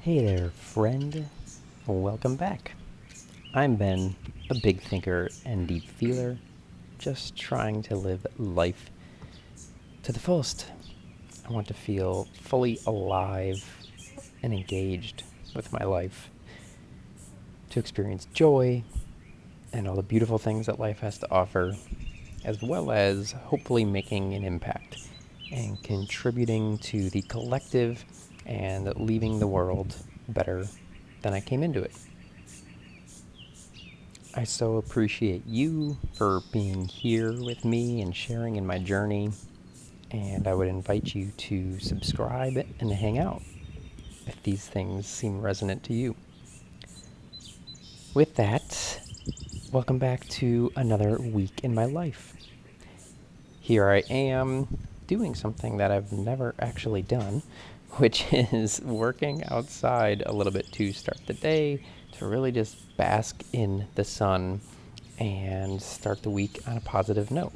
Hey there, friend. Welcome back. I'm Ben, a big thinker and deep feeler, just trying to live life to the fullest. I want to feel fully alive and engaged with my life, to experience joy and all the beautiful things that life has to offer, as well as hopefully making an impact and contributing to the collective and leaving the world better than I came into it. I so appreciate you for being here with me and sharing in my journey, and I would invite you to subscribe and hang out if these things seem resonant to you. With that, welcome back to another week in my life. Here I am doing something that I've never actually done, which is working outside a little bit to start the day, to really just bask in the sun and start the week on a positive note.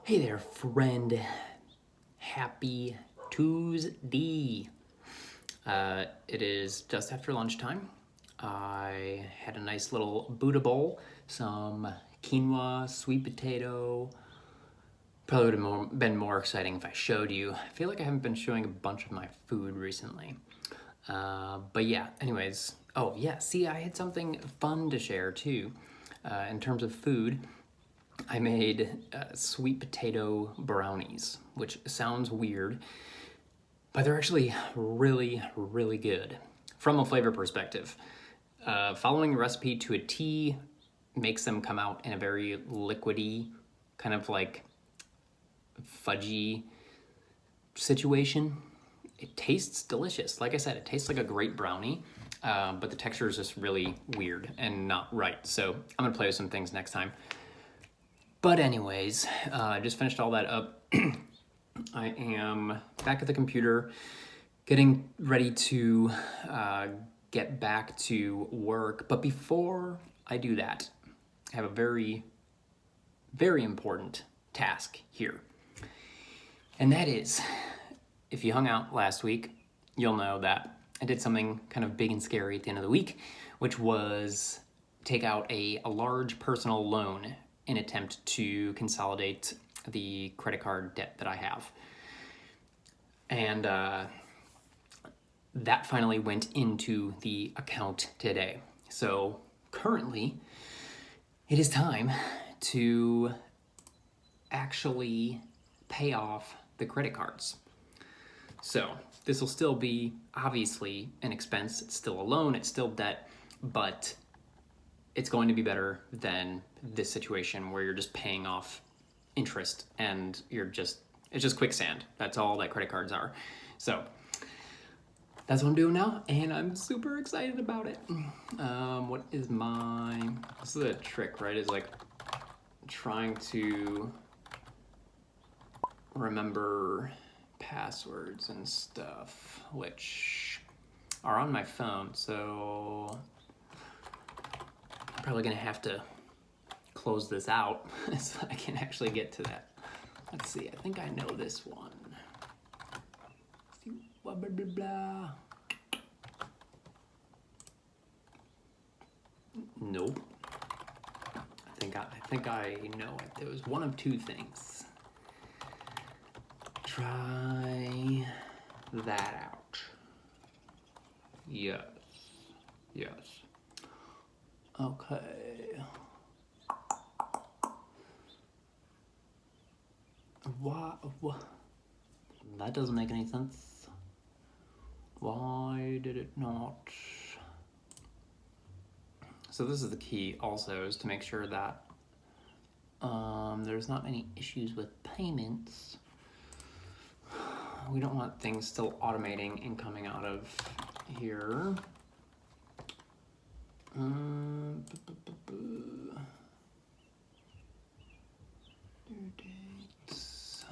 Hey there, friend. Happy Tuesday. It is just after lunchtime. I had a nice little Buddha bowl, some quinoa, sweet potato. Probably would have been more exciting if I showed you. I feel like I haven't been showing a bunch of my food recently. But yeah, anyways. Oh, yeah, see, I had something fun to share too. In terms of food, I made sweet potato brownies, which sounds weird, but they're actually really, really good from a flavor perspective. Following the recipe to a T makes them come out in a very liquidy, kind of like fudgy situation. It tastes delicious. Like I said, it tastes like a great brownie, but the texture is just really weird and not right. So I'm gonna play with some things next time. But anyways, I just finished all that up. I am back at the computer, getting ready to get back to work. But before I do that, I have a very, very important task here. And that is, if you hung out last week, you'll know that I did something kind of big and scary at the end of the week, which was take out a large personal loan in attempt to consolidate the credit card debt that I have. And that finally went into the account today. So currently, it is time to actually pay off the credit cards. So this will still be obviously an expense. It's still a loan, it's still debt, but it's going to be better than this situation where you're just paying off interest and it's just quicksand. That's all that credit cards are. So that's what I'm doing now, and I'm super excited about it. This is a trick, right? Is like trying to remember passwords and stuff, which are on my phone, so I'm probably gonna have to close this out so I can actually get to that. Let's see, I think I know this one. Blah, blah, blah, blah. Nope. I think I know it. There was one of two things. Try that out. Yes. Yes. Okay. What? That doesn't make any sense. Why did it not? So this is the key also, is to make sure that there's not any issues with payments. We don't want things still automating and coming out of here. Due dates.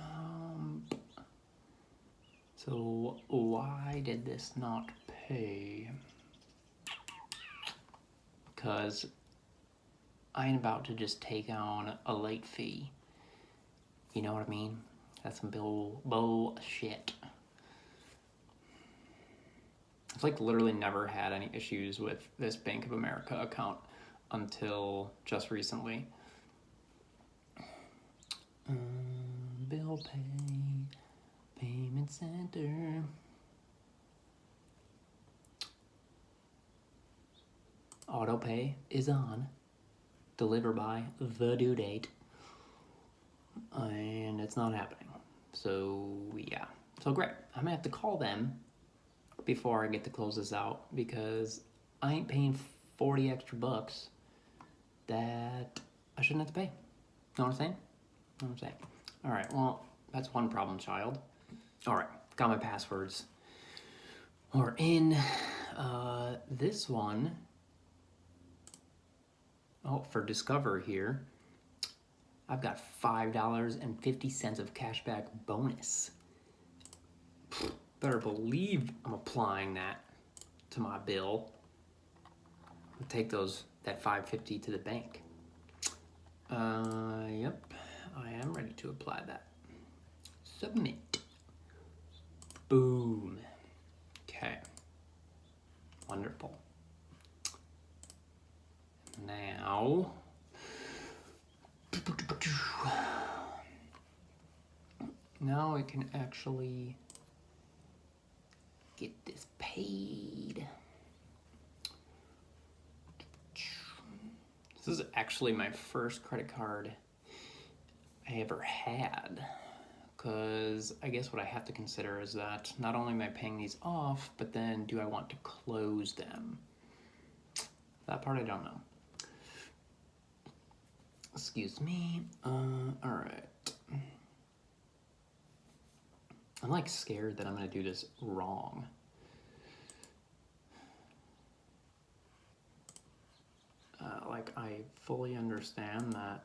So why did this not pay? Because I ain't about to just take on a late fee. You know what I mean? That's some bullshit. I've like literally never had any issues with this Bank of America account until just recently. Bill pay, payment center. Auto pay is on. Deliver by the due date. And it's not happening. So yeah. So great. I'm gonna have to call them before I get to close this out, because I ain't paying 40 extra bucks that I shouldn't have to pay. Know what I'm saying? Know what I'm saying? All right, well, that's one problem child. All right, got my passwords. Or in this one, for Discover here, I've got $5.50 of cashback bonus. Better believe I'm applying that to my bill. I'll take that $5.50 to the bank. Yep, I am ready to apply that. Submit. Boom. Okay. Wonderful. Now, I can actually get this paid. This is actually my first credit card I ever had, because I guess what I have to consider is that not only am I paying these off, but then do I want to close them? That part I don't know. Excuse me. All right. I'm like scared that I'm gonna do this wrong. Like I fully understand that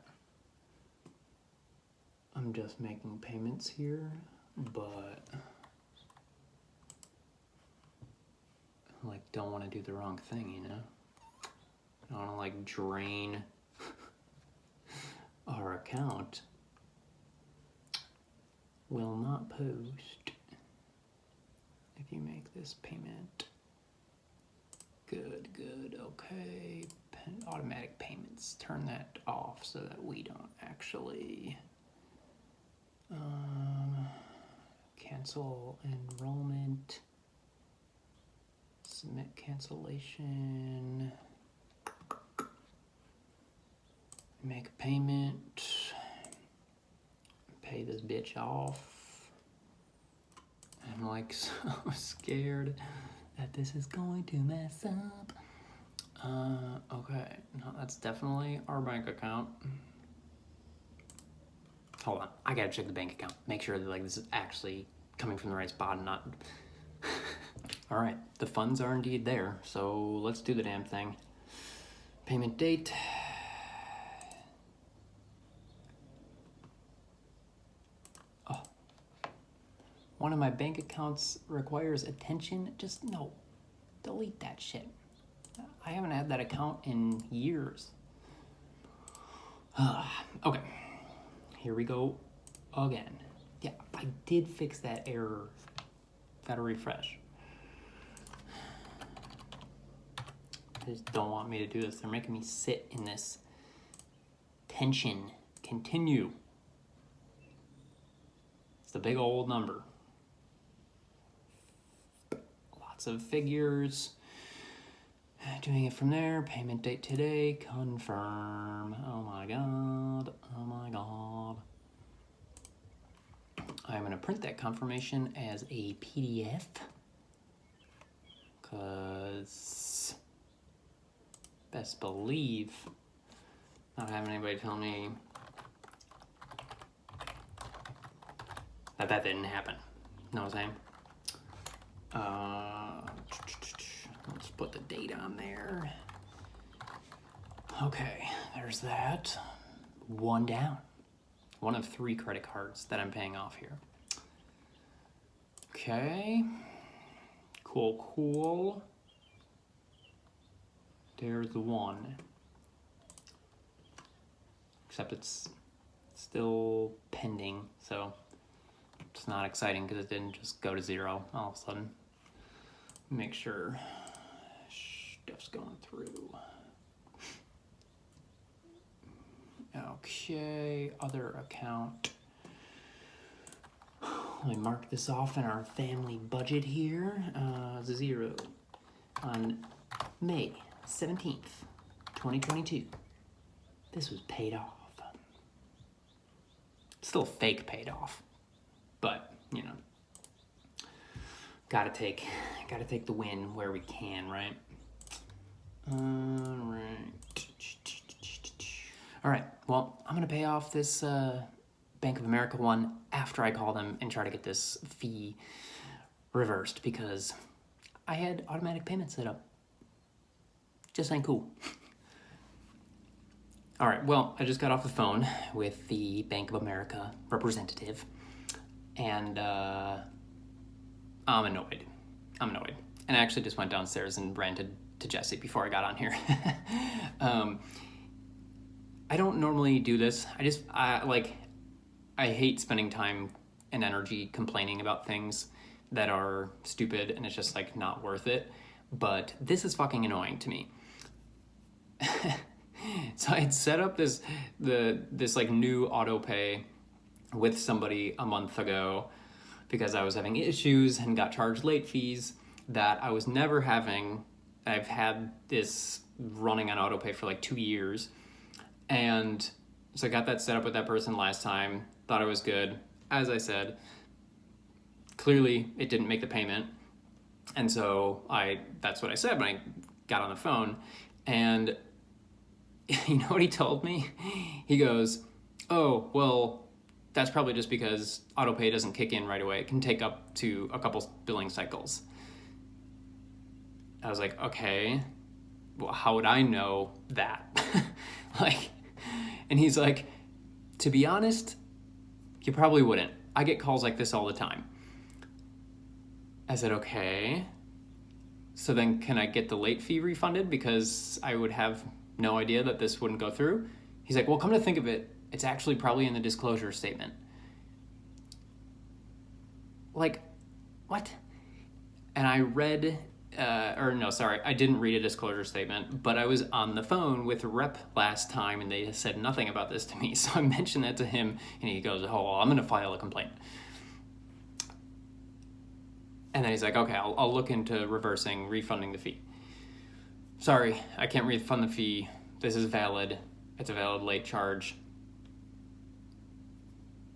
I'm just making payments here, but I like don't want to do the wrong thing, you know? I don't want to like drain our account. Will not post if you make this payment. Good, okay. Automatic payments, turn that off so that we don't actually cancel enrollment, submit cancellation, make a payment, pay this bitch off. I'm like so scared that this is going to mess up. Okay, no, that's definitely our bank account. Hold on, I gotta check the bank account. Make sure that like this is actually coming from the right spot and not. All right, the funds are indeed there, so let's do the damn thing. Payment date. Oh, one of my bank accounts requires attention. Just no, delete that shit. I haven't had that account in years. Okay, here we go again. Yeah, I did fix that error. Gotta refresh. They just don't want me to do this. They're making me sit in this tension. Continue. It's the big old number. Lots of figures. Doing it from there. Payment date today. Confirm. Oh my god. Oh my god. I'm going to print that confirmation as a PDF. Because best believe not having anybody tell me that didn't happen. Know what I'm saying? Let's put the date on there. Okay, there's that. One down. One of 3 credit cards that I'm paying off here. Okay. Cool. There's the one. Except it's still pending, so it's not exciting because it didn't just go to 0 all of a sudden. Make sure stuff's going through. Okay, other account. Let me mark this off in our family budget here. 0 on May 17th, 2022. This was paid off. Still fake paid off, but you know, gotta take the win where we can, right? All right. Well, I'm gonna pay off this Bank of America one after I call them and try to get this fee reversed because I had automatic payments set up. Just ain't cool. All right. Well, I just got off the phone with the Bank of America representative, and I'm annoyed. And I actually just went downstairs and ranted to Jesse before I got on here. I don't normally do this. I hate spending time and energy complaining about things that are stupid and it's just like not worth it. But this is fucking annoying to me. So I had set up this like new auto pay with somebody a month ago because I was having issues and got charged late fees that I was never having. I've had this running on auto pay for like 2 years. And so I got that set up with that person last time, thought it was good. As I said, clearly it didn't make the payment. And so that's what I said when I got on the phone. And you know what he told me? He goes, oh, well, that's probably just because autopay doesn't kick in right away. It can take up to a couple billing cycles. I was like, okay, well, how would I know that? And he's like, to be honest, you probably wouldn't. I get calls like this all the time. I said, okay. So then can I get the late fee refunded? Because I would have no idea that this wouldn't go through. He's like, well, come to think of it, it's actually probably in the disclosure statement. Like, what? And I read, I didn't read a disclosure statement, but I was on the phone with a rep last time and they said nothing about this to me. So I mentioned that to him and he goes, oh, well, I'm going to file a complaint. And then he's like, okay, I'll look into refunding the fee. Sorry, I can't refund the fee. This is valid. It's a valid late charge.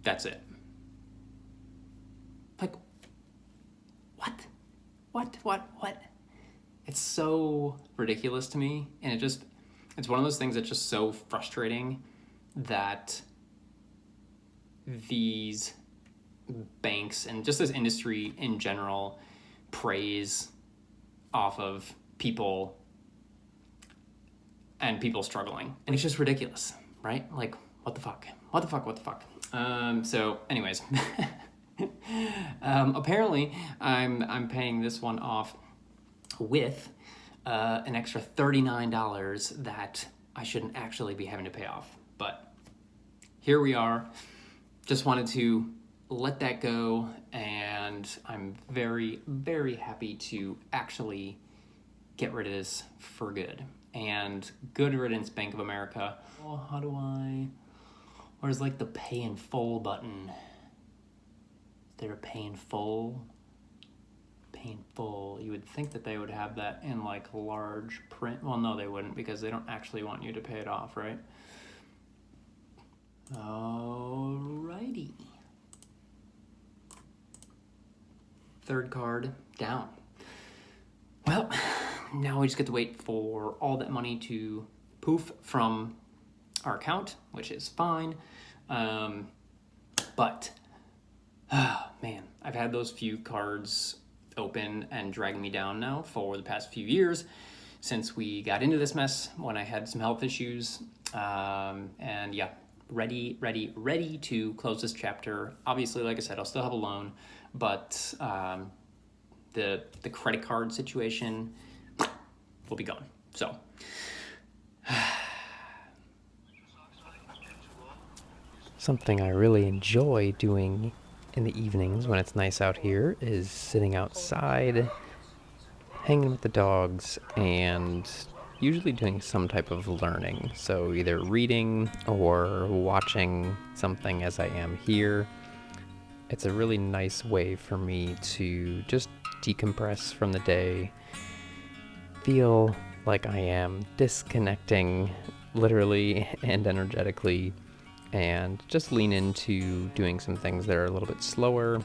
That's it. Like, what? It's so ridiculous to me. And it's one of those things that's just so frustrating that these banks and just this industry in general preys off of people and people struggling. And it's just ridiculous, right? Like, what the fuck? So anyways, apparently I'm paying this one off with an extra $39 that I shouldn't actually be having to pay off. But here we are. Just wanted to let that go, and I'm very, very happy to actually get rid of this for good. And good riddance, Bank of America. Well, where's like the pay in full button? Is there a pay in full? Pay in full. You would think that they would have that in like large print. Well, no, they wouldn't because they don't actually want you to pay it off, right? Alrighty. Third card down. Well, now we just get to wait for all that money to poof from our account, which is fine. But, man, I've had those few cards open and dragging me down now for the past few years since we got into this mess when I had some health issues. And yeah, ready to close this chapter. Obviously, like I said, I'll still have a loan, but the credit card situation will be gone. So something I really enjoy doing in the evenings when it's nice out here is sitting outside, hanging with the dogs, and usually doing some type of learning. So either reading or watching something as I am here. It's a really nice way for me to just decompress from the day, feel like I am disconnecting literally and energetically, and just lean into doing some things that are a little bit slower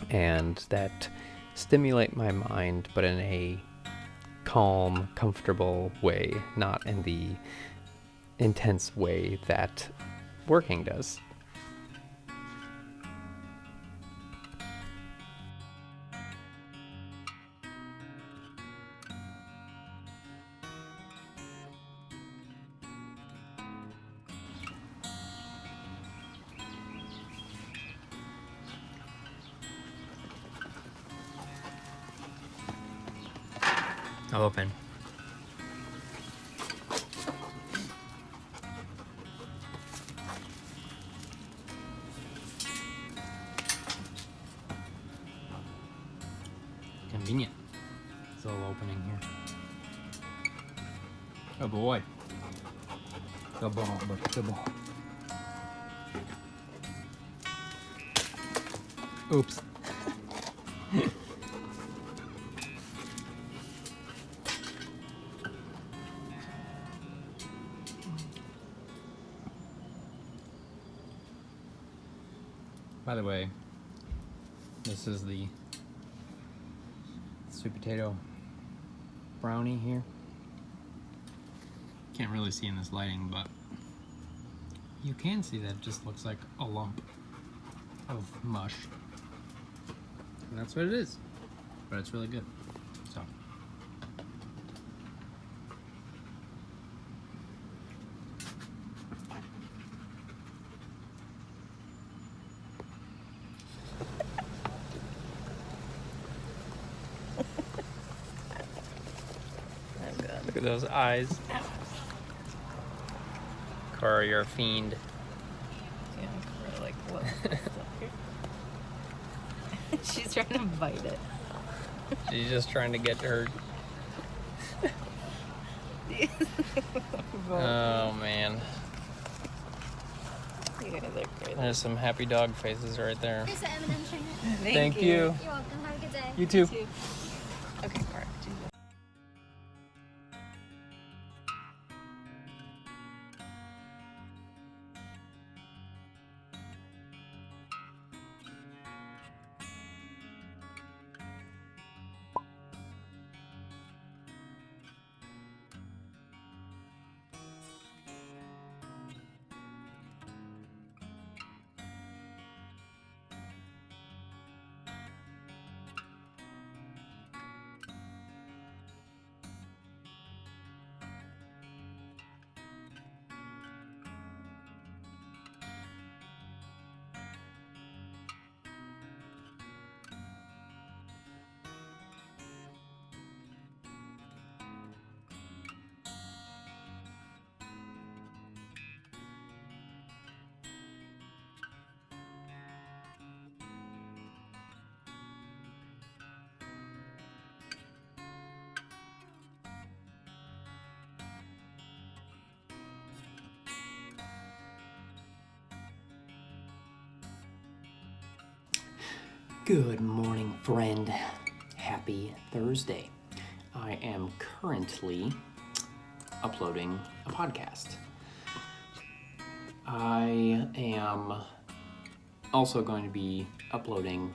and that stimulate my mind, but in a calm, comfortable way, not in the intense way that working does. I'll open. Convenient. It's a little opening here. Oh boy. The ball, but the ball. Oops. By the way, this is the sweet potato brownie here. Can't really see in this lighting, but you can see that it just looks like a lump of mush. And that's what it is. But it's really good. So. Look at those eyes. Cora, you're a fiend. Yeah, Cora, like, what? She's trying to bite it. She's just trying to get her. Oh man. You guys are crazy. There's some happy dog faces right there. Here's the M&M trainer. Thank you. You're welcome. Have a good day. You too. Okay, Cora. Good morning, friend. Happy Thursday. I am currently uploading a podcast. I am also going to be uploading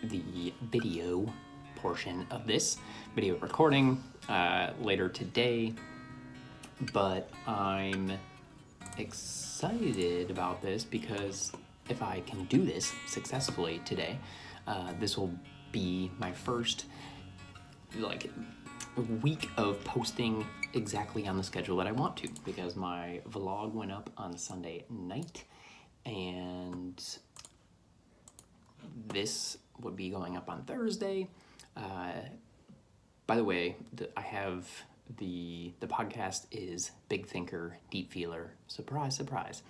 the video portion of this video recording later today, but I'm excited about this because if I can do this successfully today, this will be my first week of posting exactly on the schedule that I want to, because my vlog went up on Sunday night and this would be going up on Thursday. By the way, I have the podcast is Big Thinker, Deep Feeler, surprise, surprise,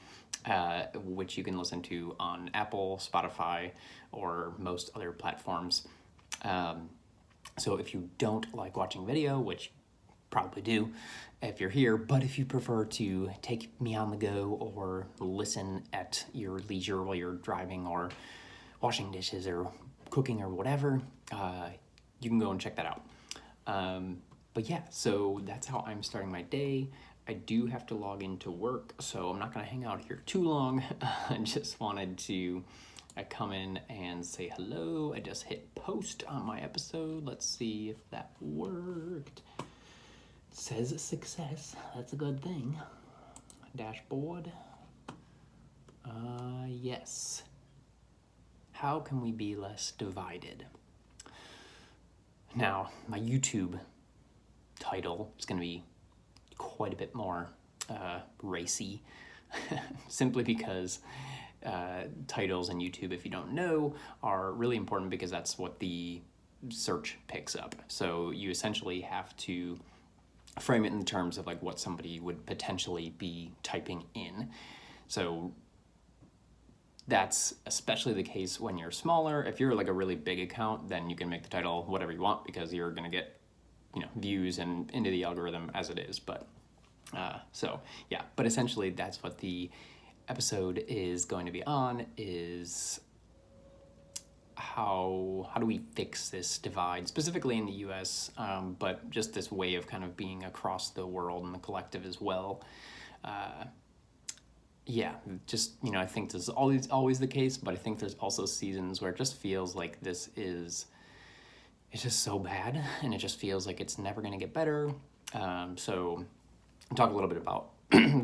which you can listen to on Apple, Spotify, or most other platforms. So if you don't like watching video, which you probably do if you're here, but if you prefer to take me on the go or listen at your leisure while you're driving or washing dishes or cooking or whatever, you can go and check that out. But yeah, so that's how I'm starting my day. I do have to log into work, so I'm not going to hang out here too long. I just wanted to come in and say hello. I just hit post on my episode. Let's see if that worked. It says success. That's a good thing. Dashboard. Yes. How can we be less divided? Now, my YouTube title is going to be quite a bit more racy, simply because titles in YouTube, if you don't know, are really important because that's what the search picks up. So you essentially have to frame it in terms of like what somebody would potentially be typing in. So that's especially the case when you're smaller. If you're like a really big account, then you can make the title whatever you want because you're going to get, views and into the algorithm as it is. But so yeah, but essentially that's what the episode is going to be on, is how do we fix this divide, specifically in the US, but just this way of kind of being across the world and the collective as well. Yeah, just, I think this is always the case, but I think there's also seasons where it just feels like it's just so bad, and it just feels like it's never going to get better. So I'll talk a little bit about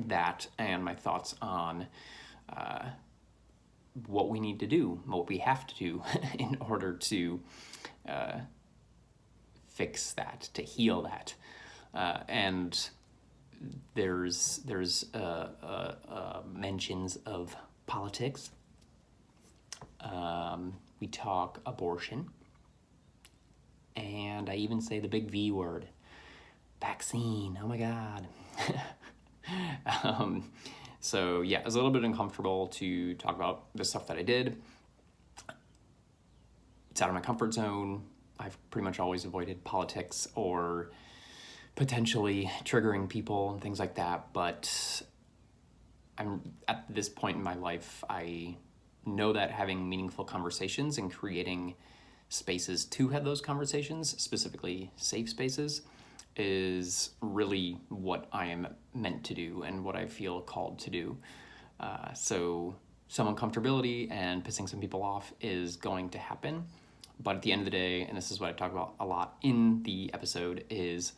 that and my thoughts on what we need to do, what we have to do in order to fix that, to heal that. And there's mentions of politics. We talk abortion. And I even say the big V word, vaccine. Oh my God. So yeah, it was a little bit uncomfortable to talk about the stuff that I did. It's out of my comfort zone. I've pretty much always avoided politics or potentially triggering people and things like that. But I'm at this point in my life, I know that having meaningful conversations and creating spaces to have those conversations, specifically safe spaces, is really what I am meant to do and what I feel called to do. So some uncomfortability and pissing some people off is going to happen. But at the end of the day, and this is what I talk about a lot in the episode, is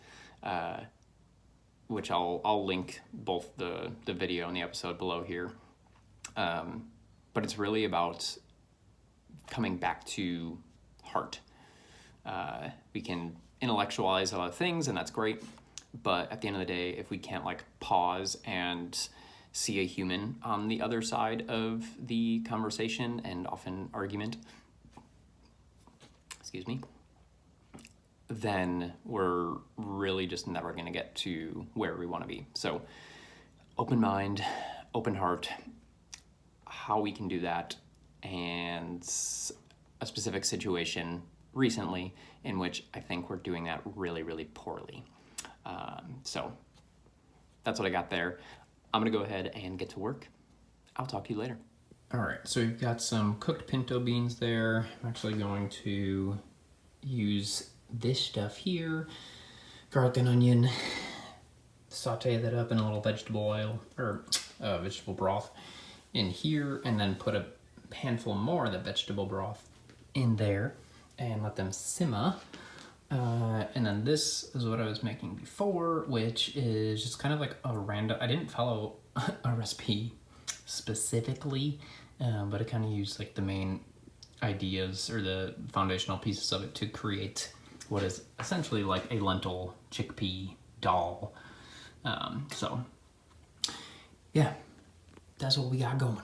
which I'll link both the video and the episode below here. But it's really about coming back to heart. We can intellectualize a lot of things, and that's great, but at the end of the day, if we can't pause and see a human on the other side of the conversation and often argument, then we're really just never going to get to where we want to be. So open mind, open heart, how we can do that, and a specific situation recently in which I think we're doing that really, really poorly. So that's what I got there. I'm gonna go ahead and get to work. I'll talk to you later. All right, so we've got some cooked pinto beans there. I'm actually going to use this stuff here, garlic and onion, saute that up in a little vegetable oil, or vegetable broth in here, and then put a handful more of the vegetable broth in there and let them simmer And then this is what I was making before, which is just kind of like a random, I didn't follow a recipe specifically, but I kind of used like the main ideas or the foundational pieces of it to create what is essentially like a lentil chickpea dal. So yeah, that's what we got going.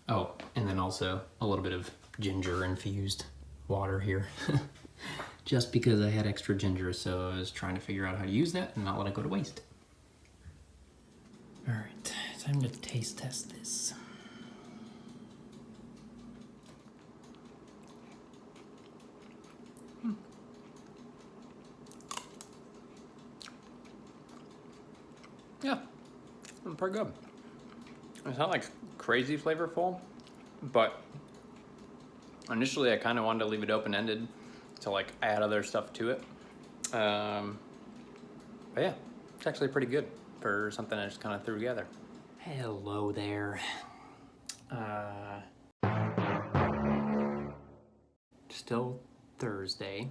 Oh, and then also a little bit of ginger infused water here. Just because I had extra ginger, so I was trying to figure out how to use that and not let it go to waste. All right, time to taste test this. Yeah, pretty good. It's not like crazy flavorful, but initially I kind of wanted to leave it open-ended to like add other stuff to it. But yeah, it's actually pretty good for something I just kind of threw together. Hello there. Still Thursday.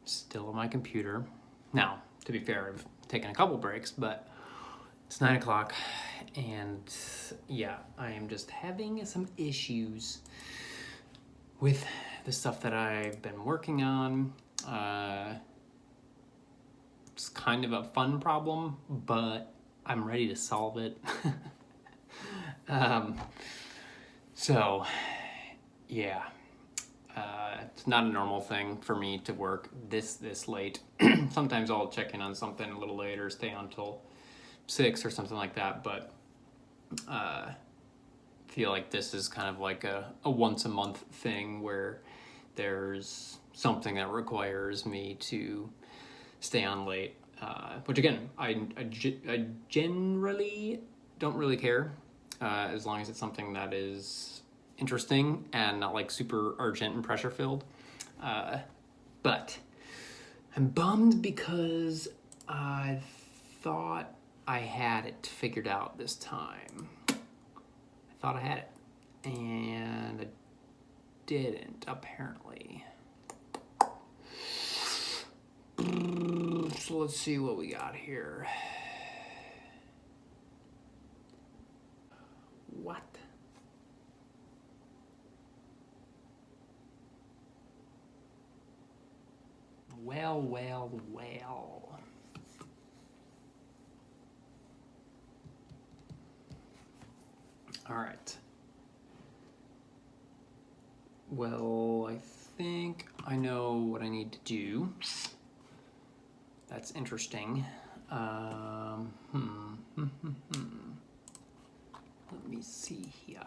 Still on my computer. Now, to be fair, I've taken a couple breaks, but it's 9 o'clock, and yeah, I am just having some issues with the stuff that I've been working on. It's kind of a fun problem, but I'm ready to solve it. So, yeah. It's not a normal thing for me to work this late. Sometimes I'll check in on something a little later, stay until 6 or something like that, but feel like this is kind of like a once a month thing where there's something that requires me to stay on late, which again, I generally don't really care, as long as it's something that is interesting and not like super urgent and pressure filled. But I'm bummed because I thought I had it figured out this time. I thought I had it, and I didn't, apparently. So let's see what we got here. What? Well. All right. Well, I think I know what I need to do. That's interesting. Let me see here.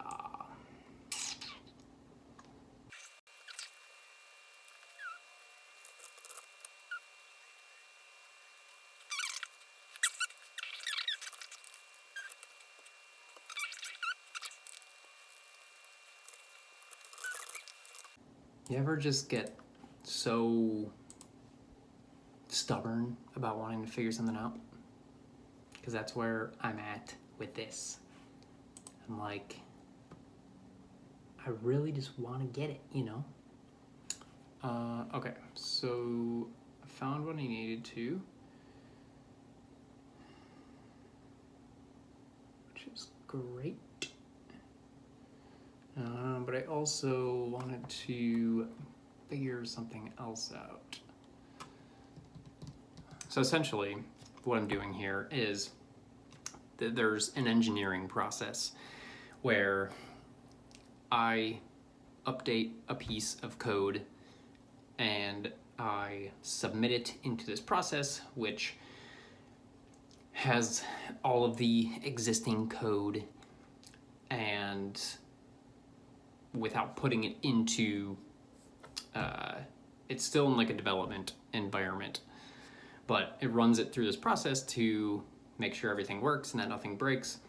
You ever just get so stubborn about wanting to figure something out? Because that's where I'm at with this. I'm like, I really just want to get it, you know? Okay, so I found what I needed to, which is great. But I also wanted to figure something else out. So essentially, what I'm doing here is there's an engineering process where I update a piece of code and I submit it into this process, which has all of the existing code, and without putting it into, it's still in like a development environment, but it runs it through this process to make sure everything works and that nothing breaks.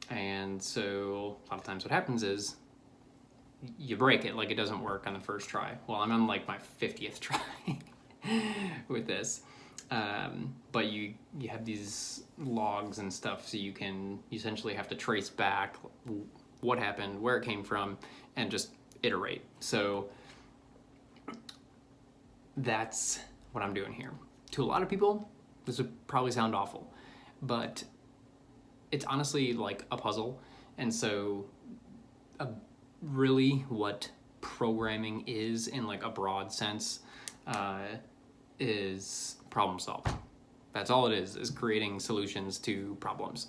And so a lot of times what happens is you break it, like it doesn't work on the first try. Well, I'm on like my 50th try with this. But you have these logs and stuff, so you essentially have to trace back what happened, where it came from, and just iterate. So that's what I'm doing here. To a lot of people, this would probably sound awful, but it's honestly like a puzzle. And so really what programming is in like a broad sense is problem solving. That's all it is creating solutions to problems.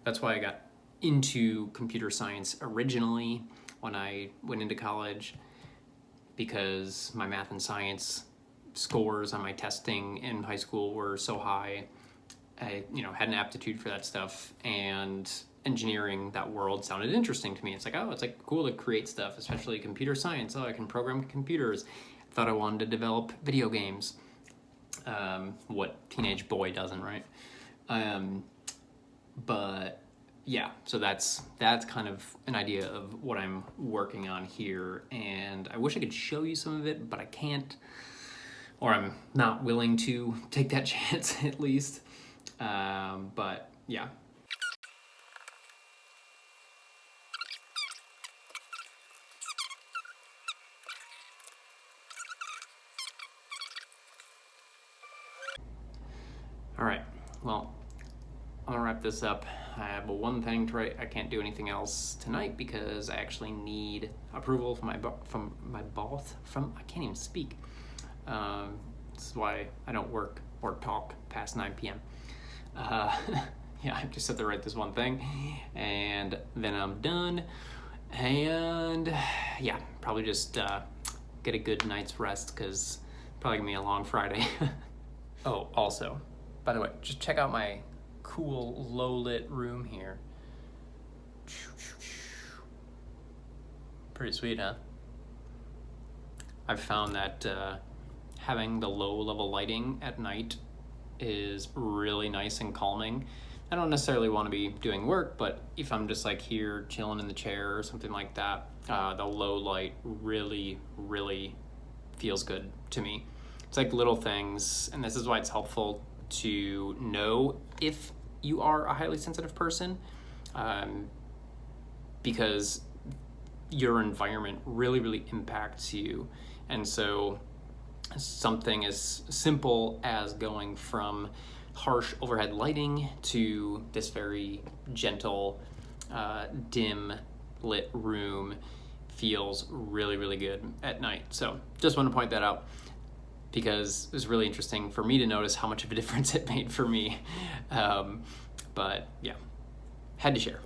That's why I got into computer science originally when I went into college, because my math and science scores on my testing in high school were so high. I, had an aptitude for that stuff, and engineering, that world sounded interesting to me. It's like, oh, it's like cool to create stuff, especially computer science. Oh, I can program computers. I thought I wanted to develop video games. What teenage boy doesn't, right? But yeah, so that's kind of an idea of what I'm working on here, and I wish I could show you some of it, but I can't, or I'm not willing to take that chance at least. But yeah. All right, well, I'm gonna wrap this up. I have one thing to write. I can't do anything else tonight because I actually need approval from my boss. I can't even speak. This is why I don't work or talk past 9 p.m. Yeah, I just have to write this one thing, and then I'm done. And yeah, probably just get a good night's rest, because probably gonna be a long Friday. Oh, also, by the way, just check out my cool low-lit room here. Pretty sweet, huh? I've found that having the low-level lighting at night is really nice and calming. I don't necessarily want to be doing work, but if I'm just like here chilling in the chair or something like that, the low light really, really feels good to me. It's like little things, and this is why it's helpful to know if you are a highly sensitive person, because your environment really, really impacts you. And so something as simple as going from harsh overhead lighting to this very gentle, dim lit room feels really, really good at night. So just want to point that out, because it was really interesting for me to notice how much of a difference it made for me. But yeah, had to share.